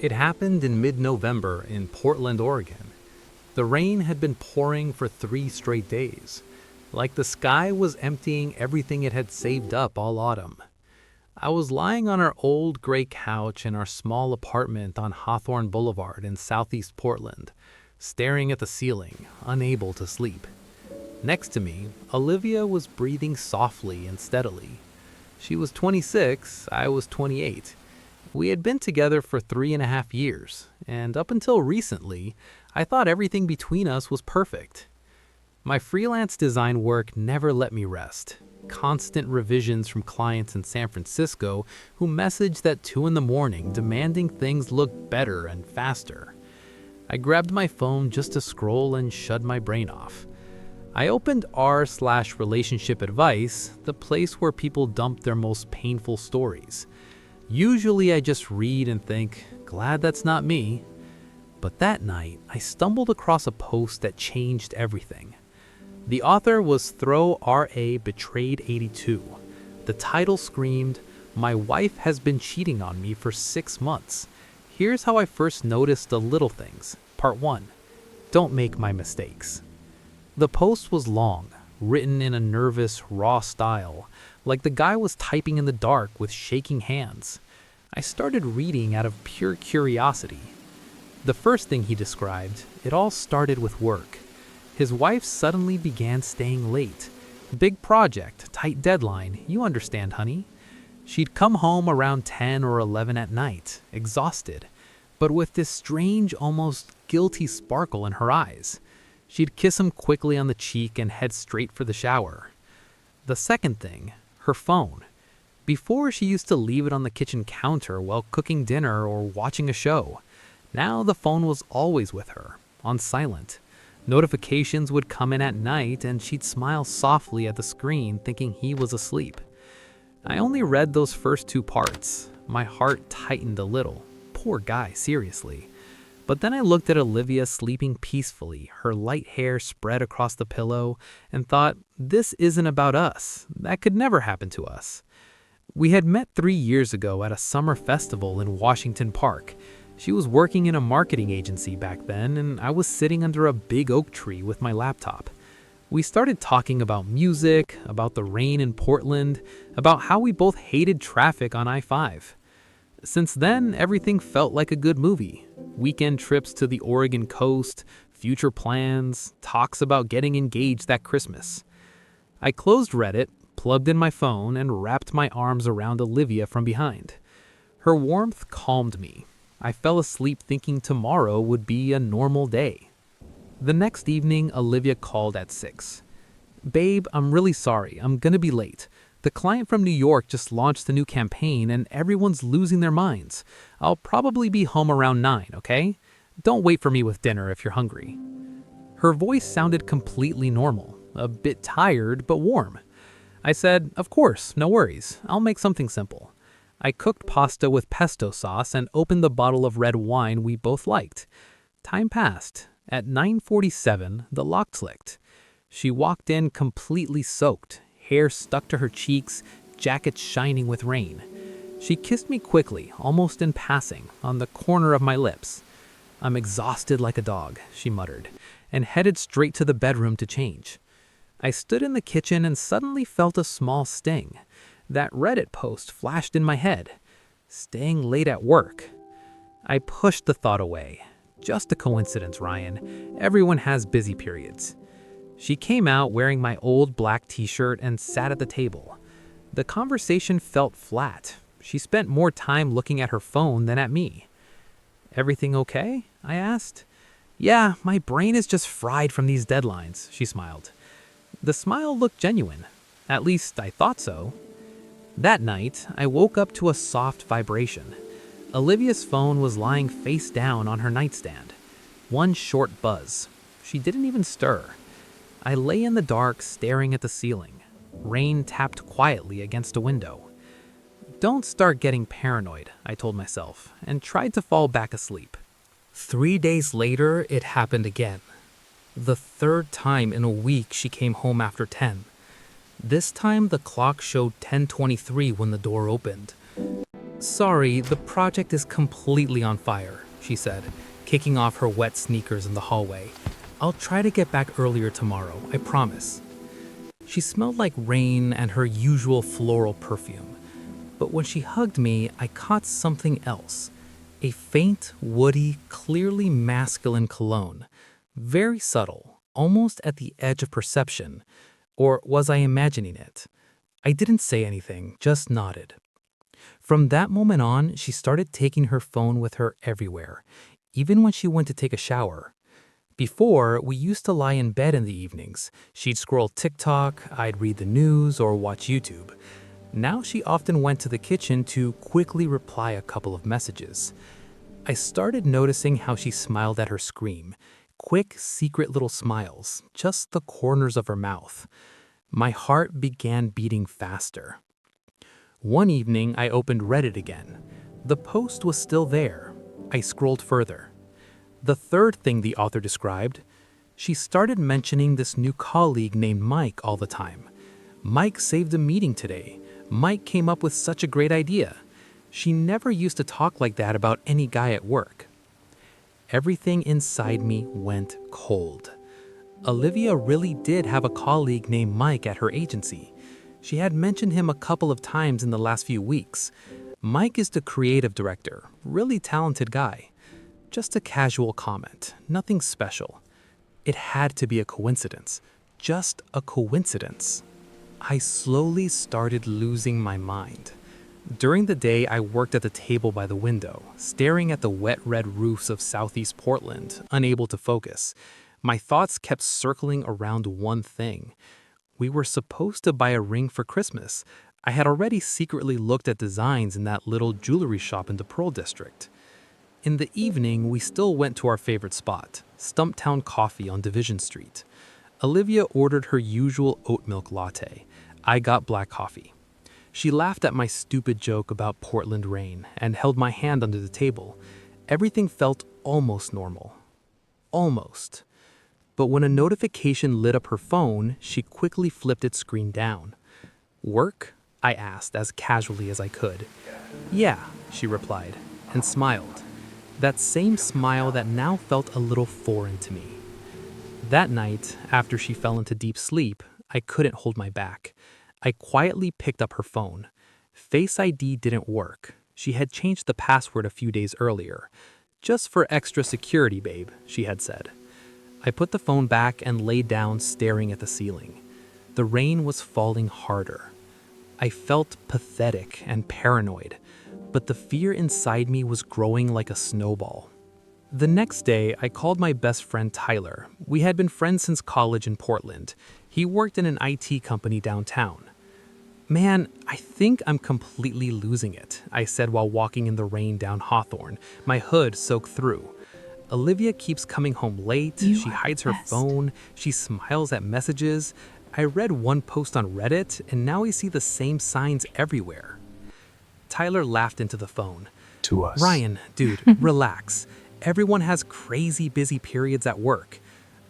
It happened in mid-November in Portland, Oregon. The rain had been pouring for 3 straight days, like the sky was emptying everything it had saved up all autumn. I was lying on our old gray couch in our small apartment on Hawthorne Boulevard in southeast Portland, staring at the ceiling, unable to sleep. Next to me, Olivia was breathing softly and steadily. She was 26, I was 28. We had been together for 3.5 years, and up until recently, I thought everything between us was perfect. My freelance design work never let me rest. Constant revisions from clients in San Francisco who messaged at 2 in the morning demanding things look better and faster. I grabbed my phone just to scroll and shut my brain off. I opened r/relationship advice, the place where people dump their most painful stories. Usually I just read and think, glad that's not me. But that night, I stumbled across a post that changed everything. The author was Throw R.A. Betrayed 82. The title screamed, "My wife has been cheating on me for 6 months. Here's how I first noticed the little things. Part 1. Don't make my mistakes." The post was long, written in a nervous, raw style, like the guy was typing in the dark with shaking hands. I started reading out of pure curiosity. The first thing he described, it all started with work. His wife suddenly began staying late. Big project, tight deadline, you understand, honey. She'd come home around 10 or 11 at night, exhausted, but with this strange, almost guilty sparkle in her eyes. She'd kiss him quickly on the cheek and head straight for the shower. The second thing, her phone. Before, she used to leave it on the kitchen counter while cooking dinner or watching a show. Now the phone was always with her, on silent. Notifications would come in at night and she'd smile softly at the screen thinking he was asleep. I only read those first 2 parts. My heart tightened a little. Poor guy, seriously. But then I looked at Olivia sleeping peacefully, her light hair spread across the pillow, and thought, this isn't about us. That could never happen to us. We had met 3 years ago at a summer festival in Washington Park. She was working in a marketing agency back then, and I was sitting under a big oak tree with my laptop. We started talking about music, about the rain in Portland, about how we both hated traffic on I-5. Since then, everything felt like a good movie. Weekend trips to the Oregon coast, future plans, talks about getting engaged that Christmas. I closed Reddit, plugged in my phone, and wrapped my arms around Olivia from behind. Her warmth calmed me. I fell asleep thinking tomorrow would be a normal day. The next evening, Olivia called at 6. "Babe, I'm really sorry. I'm gonna be late. The client from New York just launched a new campaign and everyone's losing their minds. I'll probably be home around 9, okay? Don't wait for me with dinner if you're hungry." Her voice sounded completely normal, a bit tired but warm. I said, "Of course, no worries. I'll make something simple." I cooked pasta with pesto sauce and opened the bottle of red wine we both liked. Time passed. At 9:47, the lock clicked. She walked in completely soaked, hair stuck to her cheeks, jacket shining with rain. She kissed me quickly, almost in passing, on the corner of my lips. "I'm exhausted like a dog," she muttered, and headed straight to the bedroom to change. I stood in the kitchen and suddenly felt a small sting. That Reddit post flashed in my head. Staying late at work. I pushed the thought away. Just a coincidence, Ryan. Everyone has busy periods. She came out wearing my old black t-shirt and sat at the table. The conversation felt flat. She spent more time looking at her phone than at me. "Everything okay?" I asked. "Yeah, my brain is just fried from these deadlines," she smiled. The smile looked genuine. At least I thought so. That night, I woke up to a soft vibration. Olivia's phone was lying face down on her nightstand. One short buzz. She didn't even stir. I lay in the dark staring at the ceiling. Rain tapped quietly against a window. Don't start getting paranoid, I told myself, and tried to fall back asleep. 3 days later, it happened again. The third time in a week she came home after 10. This time the clock showed 10:23 when the door opened. Sorry, the project is completely on fire, she said, kicking off her wet sneakers in the hallway. I'll try to get back earlier tomorrow, I promise. She smelled like rain and her usual floral perfume. But when she hugged me, I caught something else. A faint, woody, clearly masculine cologne. Very subtle, almost at the edge of perception. Or was I imagining it? I didn't say anything, just nodded. From that moment on, she started taking her phone with her everywhere, even when she went to take a shower. Before, we used to lie in bed in the evenings. She'd scroll TikTok, I'd read the news, or watch YouTube. Now she often went to the kitchen to quickly reply a couple of messages. I started noticing how she smiled at her screen. Quick, secret little smiles, just the corners of her mouth. My heart began beating faster. One evening, I opened Reddit again. The post was still there. I scrolled further. The third thing the author described, she started mentioning this new colleague named Mike all the time. Mike saved a meeting today. Mike came up with such a great idea. She never used to talk like that about any guy at work. Everything inside me went cold. Olivia really did have a colleague named Mike at her agency. She had mentioned him a couple of times in the last few weeks. Mike is the creative director, really talented guy. Just a casual comment, nothing special. It had to be a coincidence, just a coincidence. I slowly started losing my mind. During the day, I worked at the table by the window, staring at the wet red roofs of Southeast Portland, unable to focus. My thoughts kept circling around one thing. We were supposed to buy a ring for Christmas. I had already secretly looked at designs in that little jewelry shop in the Pearl District. In the evening, we still went to our favorite spot, Stumptown Coffee on Division Street. Olivia ordered her usual oat milk latte. I got black coffee. She laughed at my stupid joke about Portland rain and held my hand under the table. Everything felt almost normal. Almost. But when a notification lit up her phone, she quickly flipped its screen down. "Work?" I asked as casually as I could. "Yeah," she replied, and smiled. That same smile that now felt a little foreign to me. That night, after she fell into deep sleep, I couldn't hold my back. I quietly picked up her phone. Face ID didn't work. She had changed the password a few days earlier. "Just for extra security, babe," she had said. I put the phone back and lay down staring at the ceiling. The rain was falling harder. I felt pathetic and paranoid, but the fear inside me was growing like a snowball. The next day, I called my best friend Tyler. We had been friends since college in Portland. He worked in an IT company downtown. "Man, I think I'm completely losing it," I said while walking in the rain down Hawthorne, my hood soaked through. "Olivia keeps coming home late, she hides her phone, she smiles at messages. I read one post on Reddit, and now I see the same signs everywhere." Tyler laughed into the phone. To us. "Ryan, dude, relax. Everyone has crazy busy periods at work.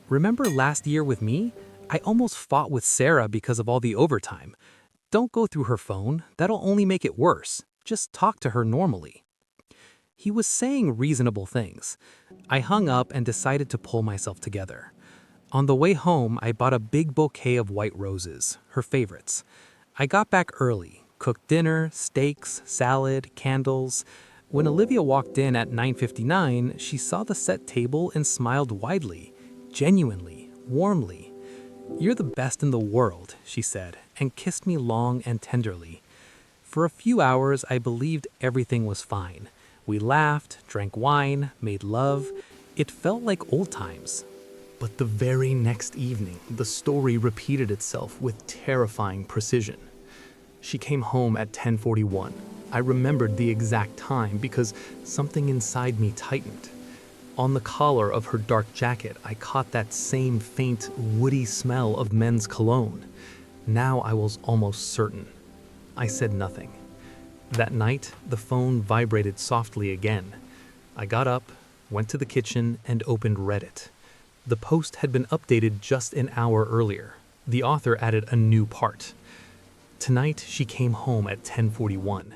Remember last year with me? I almost fought with Sarah because of all the overtime. Don't go through her phone, that'll only make it worse. Just talk to her normally." He was saying reasonable things. I hung up and decided to pull myself together. On the way home, I bought a big bouquet of white roses, her favorites. I got back early, cooked dinner, steaks, salad, candles. When Olivia walked in at 9:59, she saw the set table and smiled widely, genuinely, warmly. "You're the best in the world," she said, and kissed me long and tenderly. For a few hours, I believed everything was fine. We laughed, drank wine, made love. It felt like old times. But the very next evening, the story repeated itself with terrifying precision. She came home at 10:41. I remembered the exact time because something inside me tightened. On the collar of her dark jacket, I caught that same faint, woody smell of men's cologne. Now I was almost certain. I said nothing. That night, the phone vibrated softly again. I got up, went to the kitchen, and opened Reddit. The post had been updated just an hour earlier. The author added a new part. "Tonight, she came home at 10:41.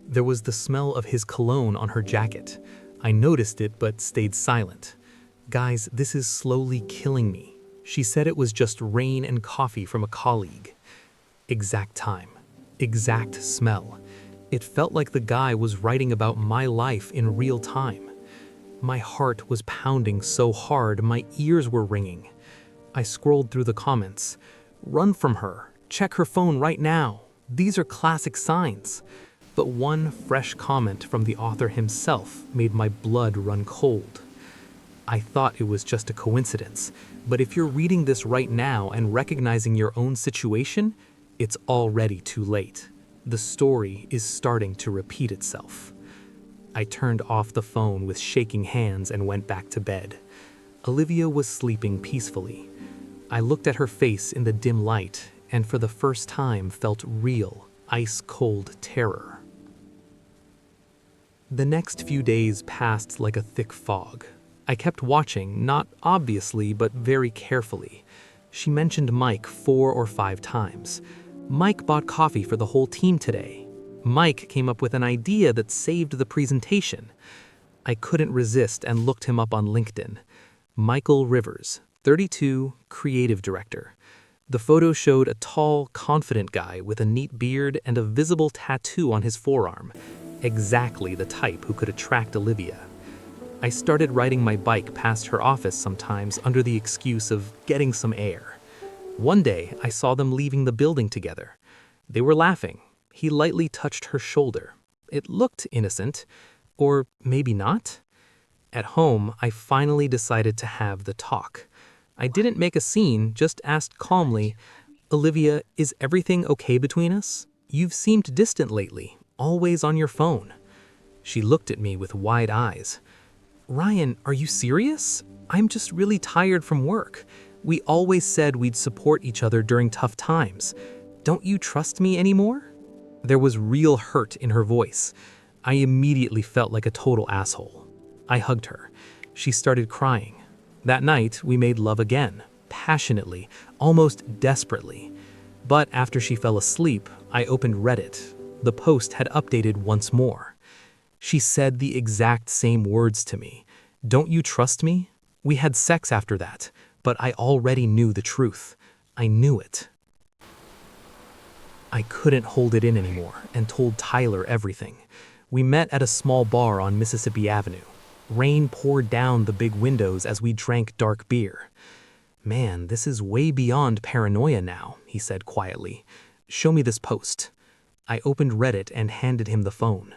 There was the smell of his cologne on her jacket. I noticed it but stayed silent. Guys, this is slowly killing me. She said it was just rain and coffee from a colleague. Exact time. Exact smell. It felt like the guy was writing about my life in real time. My heart was pounding so hard, my ears were ringing. I scrolled through the comments. Run from her. Check her phone right now. These are classic signs. But one fresh comment from the author himself made my blood run cold. I thought it was just a coincidence, but if you're reading this right now and recognizing your own situation, it's already too late. The story is starting to repeat itself. I turned off the phone with shaking hands and went back to bed. Olivia was sleeping peacefully. I looked at her face in the dim light and for the first time felt real, ice-cold terror. The next few days passed like a thick fog. I kept watching, not obviously, but very carefully. She mentioned Mike 4 or 5 times. Mike bought coffee for the whole team today. Mike came up with an idea that saved the presentation. I couldn't resist and looked him up on LinkedIn. Michael Rivers, 32, creative director. The photo showed a tall, confident guy with a neat beard and a visible tattoo on his forearm. Exactly the type who could attract Olivia. I started riding my bike past her office sometimes under the excuse of getting some air. One day, I saw them leaving the building together. They were laughing. He lightly touched her shoulder. It looked innocent, or maybe not. At home, I finally decided to have the talk. I didn't make a scene, just asked calmly, "Olivia, is everything okay between us? You've seemed distant lately, always on your phone." She looked at me with wide eyes. "Ryan, are you serious? I'm just really tired from work. We always said we'd support each other during tough times. Don't you trust me anymore?" There was real hurt in her voice. I immediately felt like a total asshole. I hugged her. She started crying. That night, we made love again, passionately, almost desperately. But after she fell asleep, I opened Reddit. The post had updated once more. She said the exact same words to me. "Don't you trust me?" We had sex after that, but I already knew the truth. I knew it. I couldn't hold it in anymore and told Tyler everything. We met at a small bar on Mississippi Avenue. Rain poured down the big windows as we drank dark beer. "Man, this is way beyond paranoia now," he said quietly. "Show me this post." I opened Reddit and handed him the phone.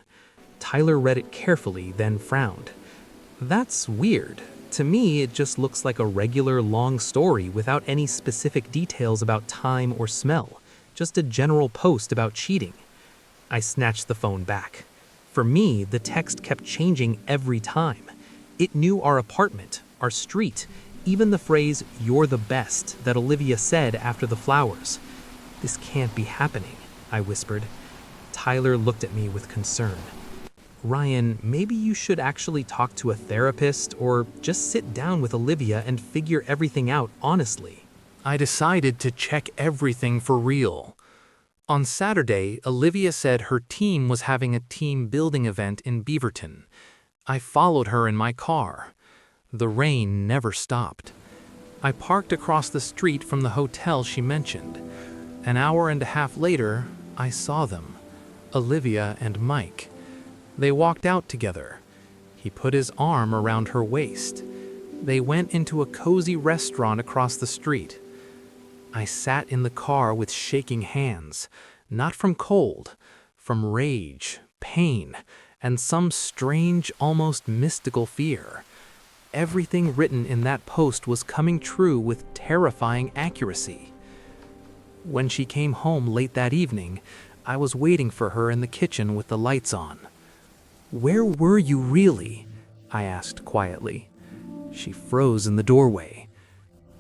Tyler read it carefully, then frowned. "That's weird. To me, it just looks like a regular long story without any specific details about time or smell. Just a general post about cheating." I snatched the phone back. For me, the text kept changing every time. It knew our apartment, our street, even the phrase, "You're the best," that Olivia said after the flowers. "This can't be happening," I whispered. Tyler looked at me with concern. "Ryan, maybe you should actually talk to a therapist or just sit down with Olivia and figure everything out honestly." I decided to check everything for real. On Saturday, Olivia said her team was having a team building event in Beaverton. I followed her in my car. The rain never stopped. I parked across the street from the hotel she mentioned. An hour and a half later, I saw them, Olivia and Mike. They walked out together. He put his arm around her waist. They went into a cozy restaurant across the street. I sat in the car with shaking hands, not from cold, from rage, pain, and some strange, almost mystical fear. Everything written in that post was coming true with terrifying accuracy. When she came home late that evening, I was waiting for her in the kitchen with the lights on. "Where were you really?" I asked quietly. She froze in the doorway.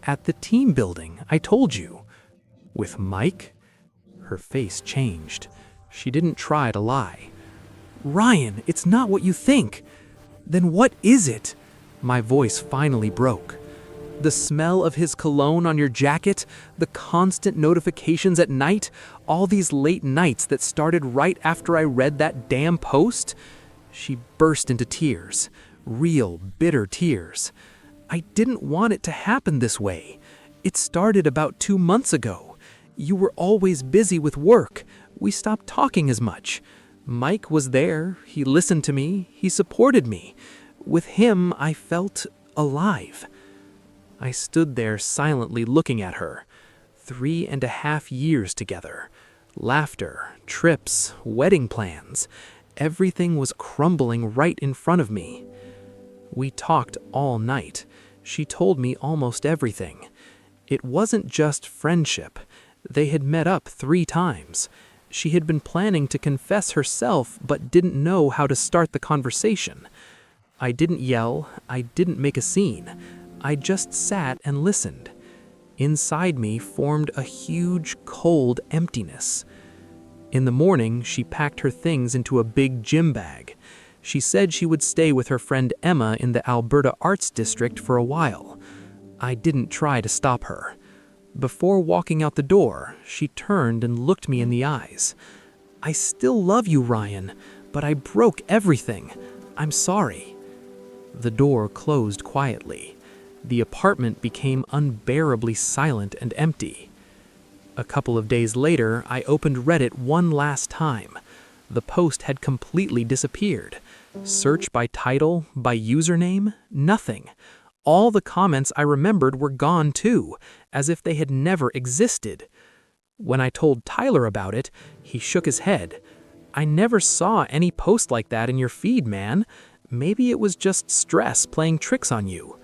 "At the team building, I told you." "With Mike?" Her face changed. She didn't try to lie. "Ryan, it's not what you think." "Then what is it?" My voice finally broke. The smell of his cologne on your jacket, the constant notifications at night, all these late nights that started right after I read that damn post." She burst into tears, real, bitter tears. "I didn't want it to happen this way. It started about 2 months ago. You were always busy with work. We stopped talking as much. Mike was there. He listened to me. He supported me. With him, I felt alive." I stood there silently looking at her. 3.5 years together. Laughter, trips, wedding plans. Everything was crumbling right in front of me. We talked all night. She told me almost everything. It wasn't just friendship. They had met up 3 times. She had been planning to confess herself, but didn't know how to start the conversation. I didn't yell. I didn't make a scene. I just sat and listened. Inside me formed a huge, cold emptiness. In the morning, she packed her things into a big gym bag. She said she would stay with her friend Emma in the Alberta Arts District for a while. I didn't try to stop her. Before walking out the door, she turned and looked me in the eyes. "I still love you, Ryan, but I broke everything. I'm sorry." The door closed quietly. The apartment became unbearably silent and empty. A couple of days later, I opened Reddit one last time. The post had completely disappeared. Search by title, by username, nothing. All the comments I remembered were gone too, as if they had never existed. When I told Tyler about it, he shook his head. "I never saw any post like that in your feed, man. Maybe it was just stress playing tricks on you."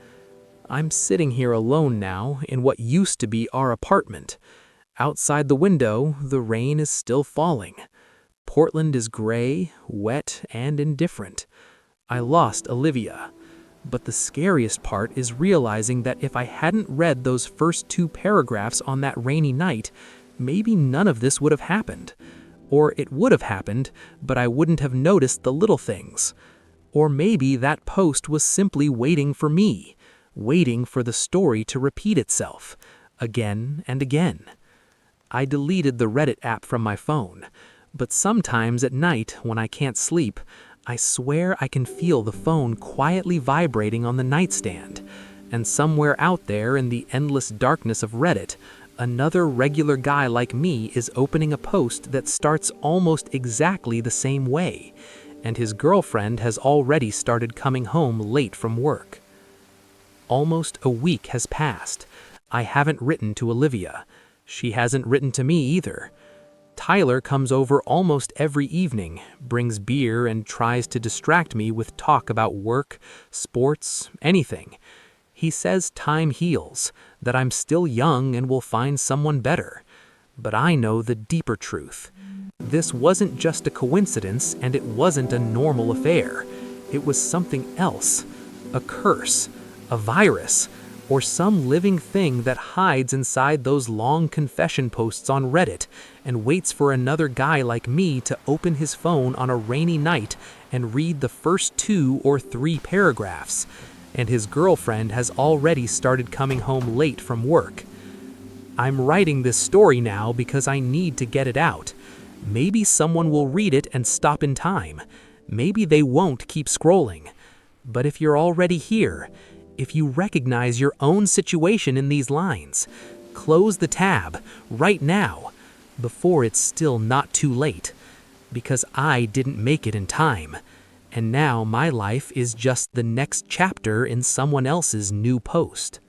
I'm sitting here alone now in what used to be our apartment. Outside the window, the rain is still falling. Portland is gray, wet, and indifferent. I lost Olivia. But the scariest part is realizing that if I hadn't read those first 2 paragraphs on that rainy night, maybe none of this would have happened. Or it would have happened, but I wouldn't have noticed the little things. Or maybe that post was simply waiting for me. Waiting for the story to repeat itself, again and again. I deleted the Reddit app from my phone, but sometimes at night when I can't sleep, I swear I can feel the phone quietly vibrating on the nightstand, and somewhere out there in the endless darkness of Reddit, another regular guy like me is opening a post that starts almost exactly the same way, and his girlfriend has already started coming home late from work. Almost a week has passed. I haven't written to Olivia. She hasn't written to me either. Tyler comes over almost every evening, brings beer, and tries to distract me with talk about work, sports, anything. He says time heals, that I'm still young and will find someone better. But I know the deeper truth. This wasn't just a coincidence, and it wasn't a normal affair. It was something else. A curse. A virus, or some living thing that hides inside those long confession posts on Reddit and waits for another guy like me to open his phone on a rainy night and read the first 2 or 3 paragraphs, and his girlfriend has already started coming home late from work. I'm writing this story now because I need to get it out. Maybe someone will read it and stop in time. Maybe they won't keep scrolling. But if you're already here, if you recognize your own situation in these lines, close the tab right now, before it's still not too late, because I didn't make it in time, and now my life is just the next chapter in someone else's new post.